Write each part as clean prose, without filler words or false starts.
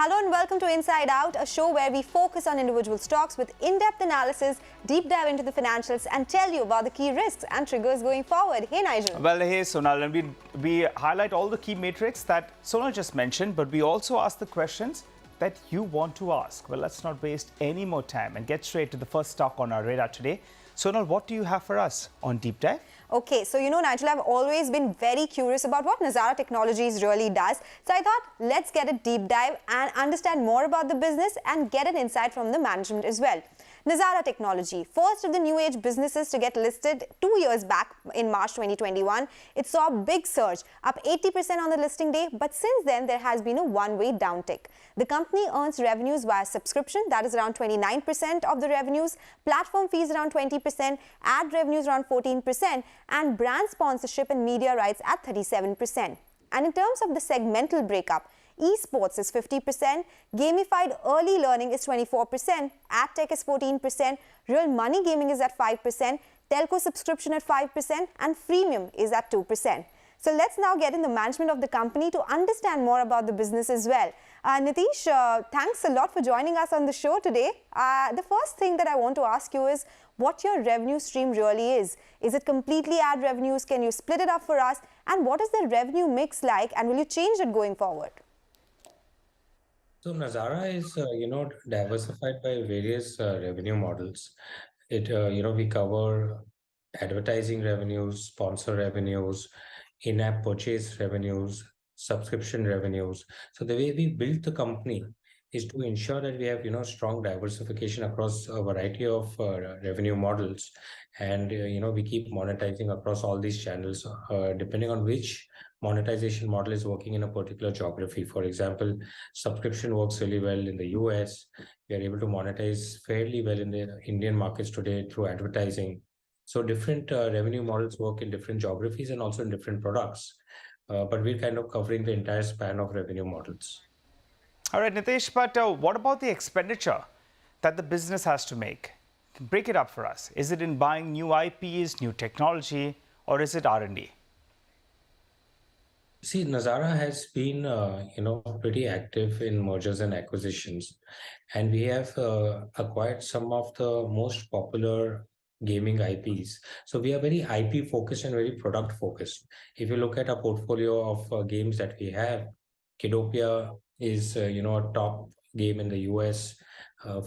Hello and welcome to Inside Out, a show where we focus on individual stocks with in-depth analysis, deep dive into the financials and tell you about the key risks and triggers going forward. Hey Nigel. Well, hey Sonal, and we highlight all the key metrics that Sonal just mentioned, but we also ask the questions that you want to ask. Well, let's not waste any more time and get straight to the first stock on our radar today. Sonal, what do you have for us on Deep Dive? Okay, so Nigel, I've always been very curious about what Nazara Technologies really does. So I thought, let's get a deep dive and understand more about the business and get an insight from the management as well. Nazara Technology, first of the new age businesses to get listed 2 years back in March 2021. It saw a big surge, up 80% on the listing day, but since then there has been a one-way downtick. The company earns revenues via subscription, that is around 29% of the revenues, platform fees around 20%, ad revenues around 14%, and brand sponsorship and media rights at 37%. And in terms of the segmental breakup, Esports is 50%, gamified early learning is 24%, ad tech is 14%, real money gaming is at 5%, telco subscription at 5%, and freemium is at 2%. So let's now get in the management of the company to understand more about the business as well. Nitish, thanks a lot for joining us on the show today. The first thing that I want to ask you is what your revenue stream really is. Is it completely ad revenues? Can you split it up for us? And what is the revenue mix like? And will you change it going forward? So Nazara is, diversified by various revenue models. We cover advertising revenues, sponsor revenues, in-app purchase revenues, subscription revenues. So the way we built the company is to ensure that we have, strong diversification across a variety of revenue models. And, we keep monetizing across all these channels, depending on which monetization model is working in a particular geography. For example, subscription works really well in the US. We are able to monetize fairly well in the Indian markets today through advertising. So different revenue models work in different geographies and also in different products. But we're kind of covering the entire span of revenue models. All right, Nitish, but what about the expenditure that the business has to make? Break it up for us. Is it in buying new IPs, new technology, or is it R&D? See, Nazara has been, pretty active in mergers and acquisitions, and we have acquired some of the most popular gaming IPs. So we are very IP focused and very product focused. If you look at our portfolio of games that we have, Kidopia is, a top game in the US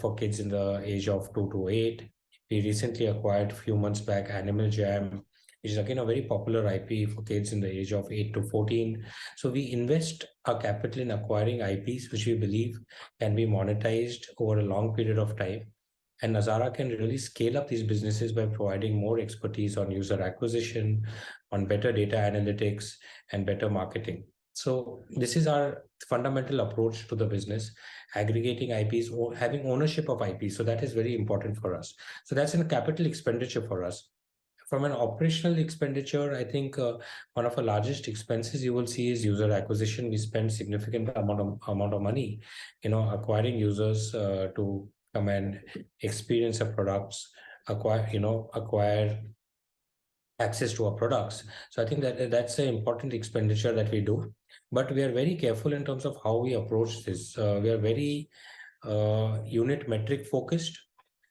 for kids in the age of 2 to 8. We recently acquired a few months back Animal Jam, which is again a very popular IP for kids in the age of 8 to 14. So we invest our capital in acquiring IPs, which we believe can be monetized over a long period of time. And Nazara can really scale up these businesses by providing more expertise on user acquisition, on better data analytics, and better marketing. So this is our fundamental approach to the business, aggregating IPs or having ownership of IPs. So that is very important for us. So that's a capital expenditure for us. From an operational expenditure, I think one of the largest expenses you will see is user acquisition. We spend significant amount of money, acquiring users to come and experience our products, acquire access to our products. So I think that's an important expenditure that we do. But we are very careful in terms of how we approach this. We are very unit metric focused.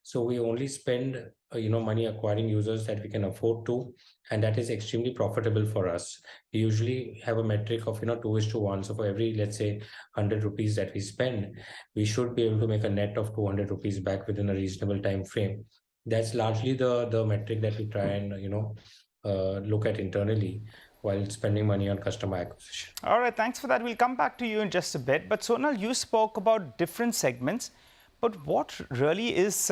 So we only spend money acquiring users that we can afford to, and that is extremely profitable for us. We usually have a metric of 2:1. So for every, let's say, 100 rupees that we spend, we should be able to make a net of 200 rupees back within a reasonable time frame. That's largely the metric that we try and look at internally while spending money on customer acquisition. All right, thanks for that. We'll come back to you in just a bit. But Sonal, you spoke about different segments. But what really is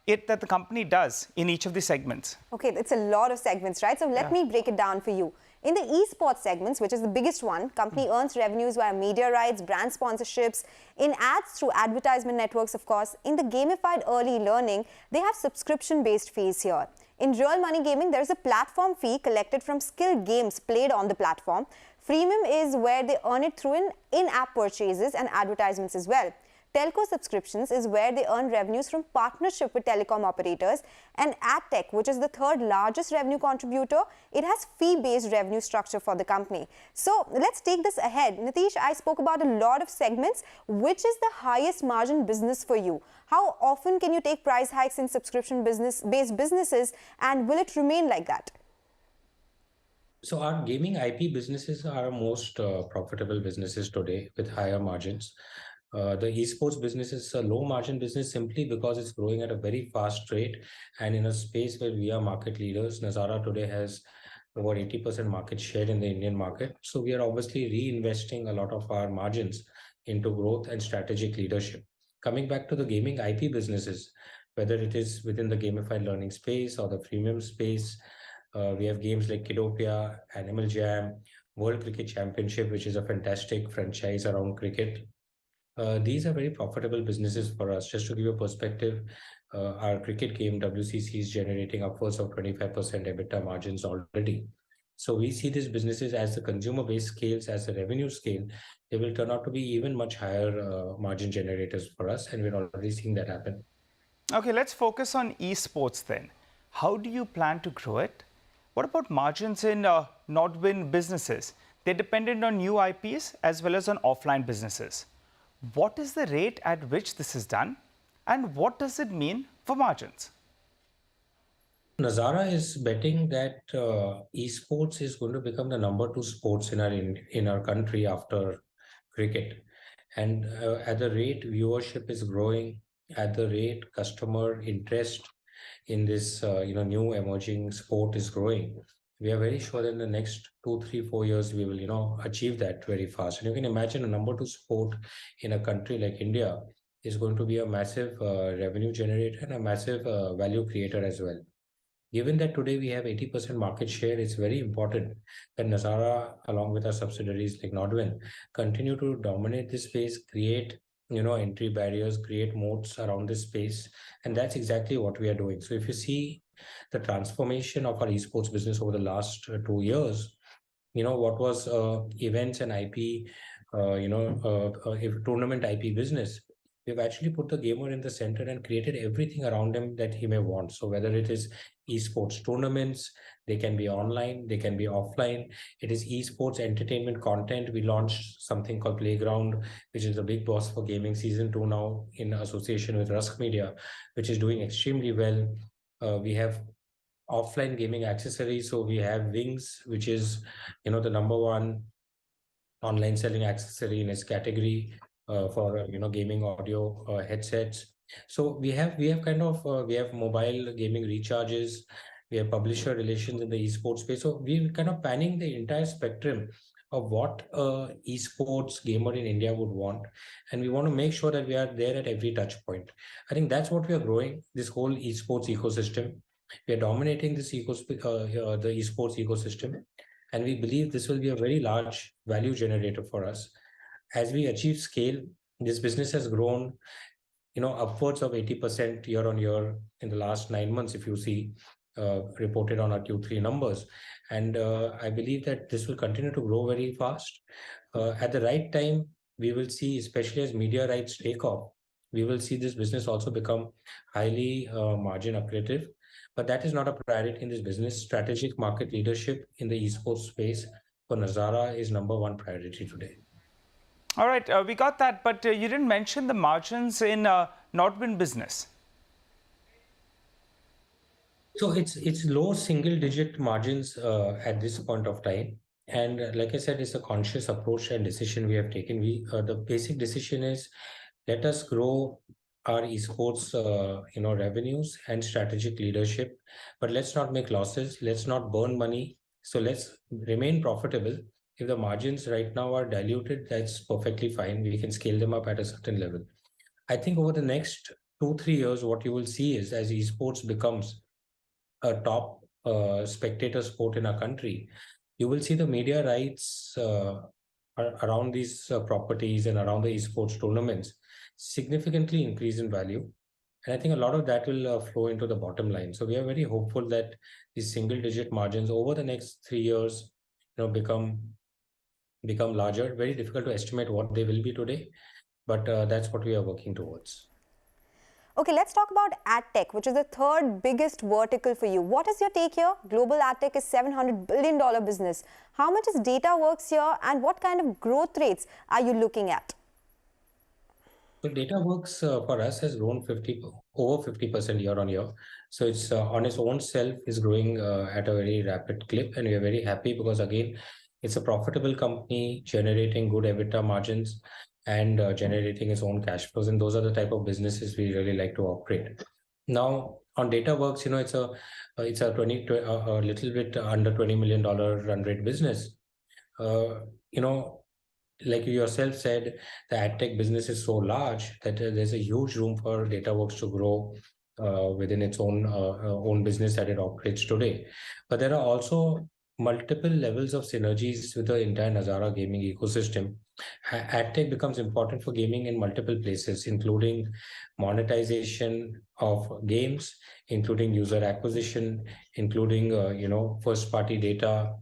it that the company does in each of the segments? Okay, it's a lot of segments, right? So let me break it down for you. In the esports segments, which is the biggest one, company earns revenues via media rights, brand sponsorships, in ads through advertisement networks, of course. In the gamified early learning, they have subscription-based fees here. In real money gaming, there is a platform fee collected from skilled games played on the platform. Freemium is where they earn it through in-app purchases and advertisements as well. Telco subscriptions is where they earn revenues from partnership with telecom operators, and ad tech, which is the third largest revenue contributor, it has fee-based revenue structure for the company. So let's take this ahead. Nitish, I spoke about a lot of segments. Which is the highest margin business for you? How often can you take price hikes in subscription-based businesses, and will it remain like that? So our gaming IP businesses are our most profitable businesses today with higher margins. The esports business is a low margin business simply because it's growing at a very fast rate and in a space where we are market leaders. Nazara today has over 80% market share in the Indian market. So we are obviously reinvesting a lot of our margins into growth and strategic leadership. Coming back to the gaming IP businesses, whether it is within the gamified learning space or the freemium space, we have games like Kidopia, Animal Jam, World Cricket Championship, which is a fantastic franchise around cricket. These are very profitable businesses for us. Just to give you a perspective, our cricket game WCC is generating upwards of 25% EBITDA margins already. So we see these businesses as the consumer base scales, as the revenue scale, they will turn out to be even much higher margin generators for us, and we're already seeing that happen. Okay, let's focus on esports then. How do you plan to grow it? What about margins in not-win businesses? They're dependent on new IPs as well as on offline businesses. What is the rate at which this is done, and what does it mean for margins? Nazara is betting that esports is going to become the number 2 sports in our country after cricket, and at the rate viewership is growing, at the rate customer interest in this new emerging sport is growing, we are very sure that in the next 2, 3, 4 years we will achieve that very fast. And you can imagine a number 2 sport in a country like India is going to be a massive revenue generator and a massive value creator as well. Given that today we have 80% market share, it's very important that Nazara, along with our subsidiaries like Nodwin, continue to dominate this space, create entry barriers, create moats around this space, and that's exactly what we are doing. So if you see the transformation of our esports business over the last 2 years, what was events and IP, tournament IP business, we've actually put the gamer in the center and created everything around him that he may want. So whether it is esports tournaments, they can be online, they can be offline. It is esports entertainment content. We launched something called Playground, which is the big boss for gaming season 2 now in association with Rusk Media, which is doing extremely well. We have offline gaming accessories. So we have Wings, which is, the number 1 online selling accessory in its category for gaming audio headsets. So we have we have mobile gaming recharges, we have publisher relations in the esports space. So we're kind of panning the entire spectrum of what a esports gamer in India would want, and we want to make sure that we are there at every touch point. I think that's what we are growing, this whole esports ecosystem. We are dominating this the esports ecosystem, and we believe this will be a very large value generator for us. As we achieve scale, this business has grown, upwards of 80% year on year in the last 9 months, if you see, reported on our Q3 numbers. And I believe that this will continue to grow very fast. At the right time, we will see, especially as media rights take off, we will see this business also become highly margin accretive. But that is not a priority in this business. Strategic market leadership in the esports space for Nazara is number 1 priority today. All right, we got that, but you didn't mention the margins in not-win business. So it's low single-digit margins at this point of time, and like I said, it's a conscious approach and decision we have taken. The basic decision is, let us grow our esports revenues and strategic leadership, but let's not make losses, let's not burn money, so let's remain profitable. If the margins right now are diluted, that's perfectly fine. We can scale them up at a certain level. I think over the next 2-3 years, what you will see is, as esports becomes a top spectator sport in our country, you will see the media rights around these properties and around the esports tournaments significantly increase in value. And I think a lot of that will flow into the bottom line. So we are very hopeful that these single-digit margins over the next 3 years, become larger. Very difficult to estimate what they will be today, but that's what we are working towards. Okay, let's talk about ad tech, which is the third biggest vertical for you. What is your take here? Global ad tech is $700 billion business. How much is Dataworks here, and what kind of growth rates are you looking at? So Dataworks for us has grown over 50% year on year. So it's on its own self is growing at a very rapid clip, and we are very happy because again, it's a profitable company generating good EBITDA margins and generating its own cash flows, and those are the type of businesses we really like to operate. Now on Dataworks, it's a little bit under $20 million run rate business. Uh, you know, like you yourself said, the ad tech business is so large that there's a huge room for Dataworks to grow within its own business that it operates today. But there are also multiple levels of synergies with the entire Nazara gaming ecosystem. Ad tech becomes important for gaming in multiple places, including monetization of games, including user acquisition, including first party data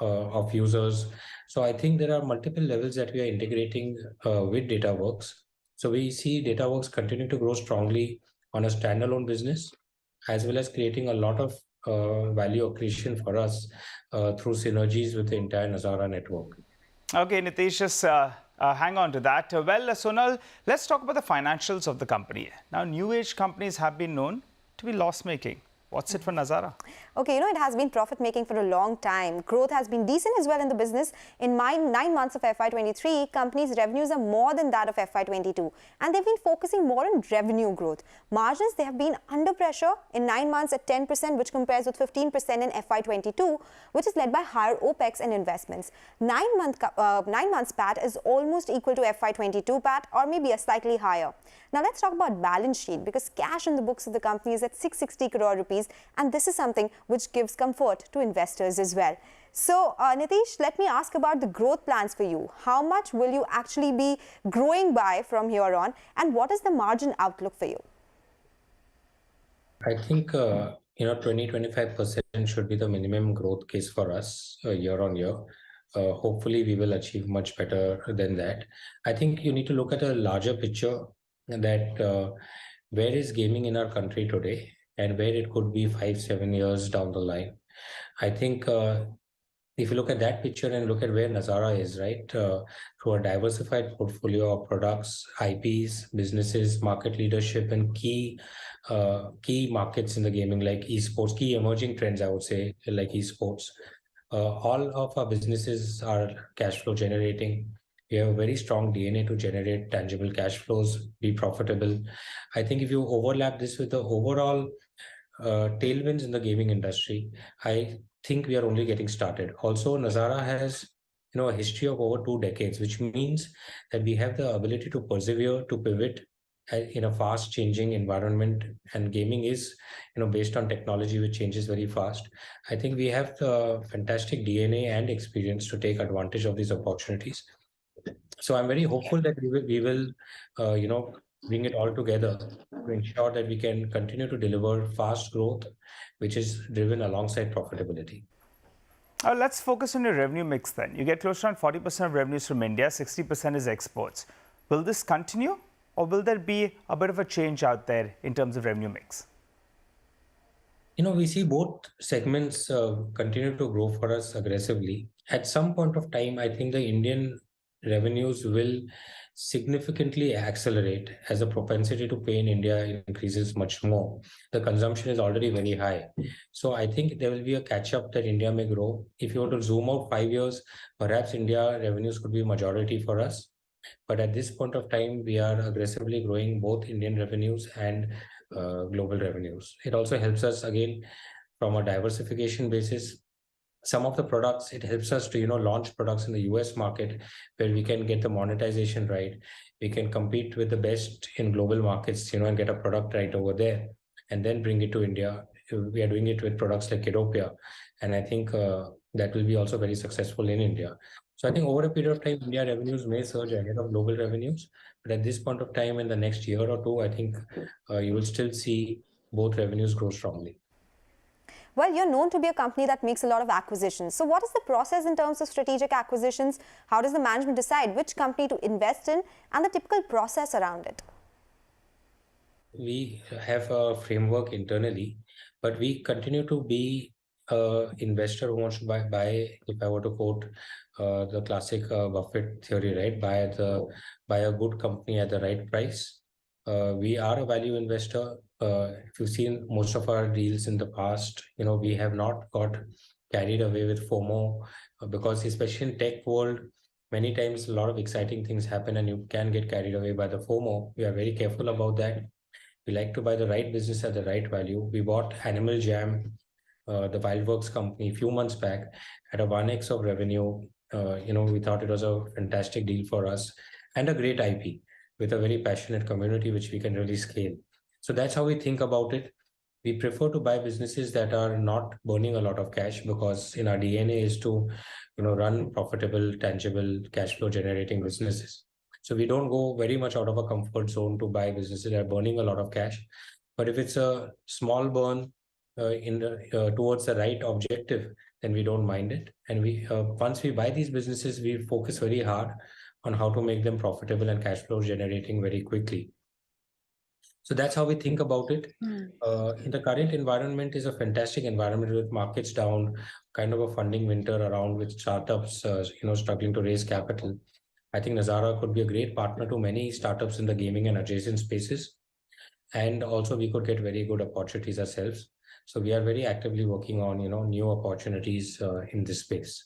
of users. So I think there are multiple levels that we are integrating with Dataworks. So we see Dataworks continue to grow strongly on a standalone business, as well as creating a lot of value accretion for us through synergies with the entire Nazara network. Okay, Nitish, just hang on to that. Sonal, let's talk about the financials of the company. Now, new age companies have been known to be loss-making. What's it for Nazara? Okay, it has been profit-making for a long time. Growth has been decent as well in the business. In 9 months of FY23, companies' revenues are more than that of FY22. And they've been focusing more on revenue growth. Margins, they have been under pressure in 9 months at 10%, which compares with 15% in FY22, which is led by higher OPEX and investments. 9 months PAT is almost equal to FY22 PAT, or maybe a slightly higher. Now, let's talk about balance sheet, because cash in the books of the company is at 660 crore rupees, and this is something which gives comfort to investors as well. So, Nitish, let me ask about the growth plans for you. How much will you actually be growing by from here on, and what is the margin outlook for you? I think 20-25% should be the minimum growth case for us year on year. Hopefully, we will achieve much better than that. I think you need to look at a larger picture that where is gaming in our country today and where it could be 5-7 years down the line. I think if you look at that picture and look at where Nazara is, right, through a diversified portfolio of products, IPs, businesses, market leadership, and key markets in the gaming like esports, key emerging trends, I would say, like esports. All of our businesses are cash flow generating. We have a very strong DNA to generate tangible cash flows, be profitable. I think if you overlap this with the overall tailwinds in the gaming industry, I think we are only getting started. Also, Nazara has a history of over 2 decades, which means that we have the ability to persevere, to pivot in a fast changing environment, and gaming is based on technology which changes very fast. I think we have the fantastic DNA and experience to take advantage of these opportunities. So I'm very hopeful that we will bring it all together to ensure that we can continue to deliver fast growth, which is driven alongside profitability. Let's focus on your revenue mix then. You get close to around 40% of revenues from India, 60% is exports. Will this continue, or will there be a bit of a change out there in terms of revenue mix? We see both segments continue to grow for us aggressively. At some point of time, I think the Indian revenues will significantly accelerate as the propensity to pay in India increases much more. The consumption is already very high. So I think there will be a catch up that India may grow. If you were to zoom out 5 years, perhaps India revenues could be majority for us. But at this point of time, we are aggressively growing both Indian revenues and global revenues. It also helps us again from a diversification basis. Some of the products, it helps us to launch products in the US market where we can get the monetization right. We can compete with the best in global markets, and get a product right over there, and then bring it to India. We are doing it with products like Kidopia, and I think that will be also very successful in India. So I think over a period of time, India revenues may surge ahead of global revenues, but at this point of time, in the next year or two, I think you will still see both revenues grow strongly. Well, you're known to be a company that makes a lot of acquisitions. So what is the process in terms of strategic acquisitions? How does the management decide which company to invest in and the typical process around it? We have a framework internally, but we continue to be an investor who wants to buy, if I were to quote the classic Buffett theory, right? Buy a good company at the right price. We are a value investor. If you've seen most of our deals in the past, we have not got carried away with FOMO because especially in tech world, many times a lot of exciting things happen and you can get carried away by the FOMO. We are very careful about that. We like to buy the right business at the right value. We bought Animal Jam, the Wildworks company, a few months back at a 1x of revenue. We thought it was a fantastic deal for us and a great IP with a very passionate community, which we can really scale. So that's how we think about it. We prefer to buy businesses that are not burning a lot of cash because in our DNA is to, run profitable, tangible, cash flow generating businesses. So we don't go very much out of a comfort zone to buy businesses that are burning a lot of cash. But if it's a small burn towards the right objective, then we don't mind it. And once we buy these businesses, we focus very hard on how to make them profitable and cash flow generating very quickly. So that's how we think about it. In the current environment is a fantastic environment with markets down, kind of a funding winter around with startups, struggling to raise capital. I think Nazara could be a great partner to many startups in the gaming and adjacent spaces. And also we could get very good opportunities ourselves. So we are very actively working on, new opportunities in this space.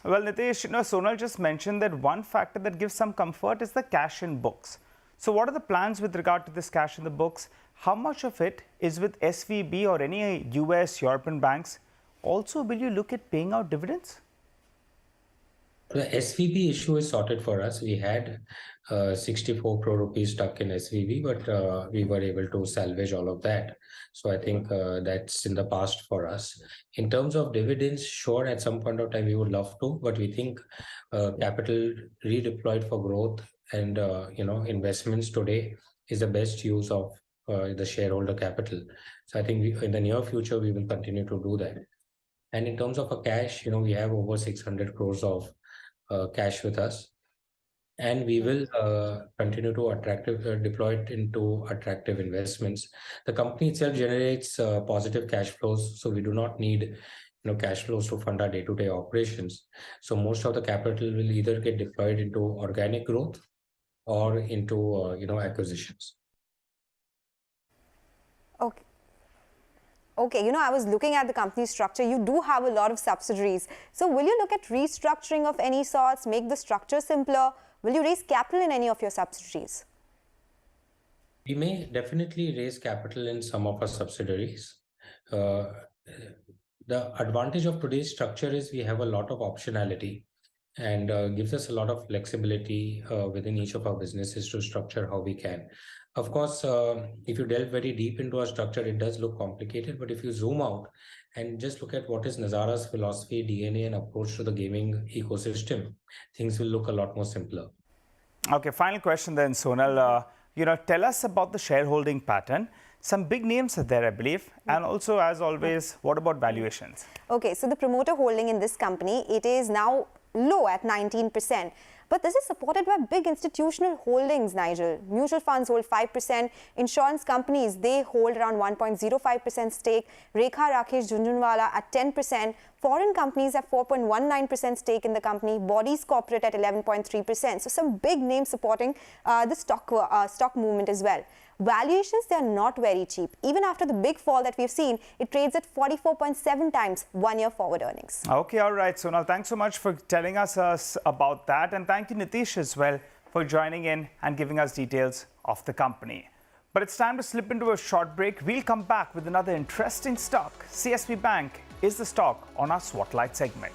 Well, Nitish, Sonal just mentioned that one factor that gives some comfort is the cash in books. So what are the plans with regard to this cash in the books? How much of it is with SVB or any US, European banks? Also, will you look at paying out dividends? The SVB issue is sorted for us. We had 64 crore rupees stuck in SVB, but we were able to salvage all of that. So I think that's in the past for us. In terms of dividends, sure, at some point of time we would love to, but we think capital redeployed for growth and investments today is the best use of the shareholder capital. So I think in the near future we will continue to do that. And in terms of a cash, we have over 600 crores of cash with us, and we will continue to deploy it into attractive investments. The company itself generates positive cash flows, so we do not need cash flows to fund our day-to-day operations. So most of the capital will either get deployed into organic growth or into acquisitions. Okay. Okay, I was looking at the company structure. You do have a lot of subsidiaries. So will you look at restructuring of any sorts, make the structure simpler? Will you raise capital in any of your subsidiaries? We may definitely raise capital in some of our subsidiaries. The advantage of today's structure is we have a lot of optionality and gives us a lot of flexibility within each of our businesses to structure how we can. Of course, if you delve very deep into our structure, it does look complicated, but if you zoom out and just look at what is Nazara's philosophy, DNA, and approach to the gaming ecosystem, things will look a lot more simpler. Okay, final question then, Sonal. Tell us about the shareholding pattern. Some big names are there, I believe. And also, as always, what about valuations? Okay, so the promoter holding in this company, it is now low at 19%. But this is supported by big institutional holdings, Nigel. Mutual funds hold 5%. Insurance companies, they hold around 1.05% stake. Rekha Rakesh Jhunjhunwala at 10%. Foreign companies have 4.19% stake in the company. Bodies Corporate at 11.3%. So some big names supporting the stock movement as well. Valuations, they are not very cheap. Even after the big fall that we've seen, it trades at 44.7 times one-year forward earnings. Okay, all right, Sonal. Thanks so much for telling us about that. And thank you, Nitish, as well, for joining in and giving us details of the company. But it's time to slip into a short break. We'll come back with another interesting stock. CSB Bank is the stock on our Spotlight segment.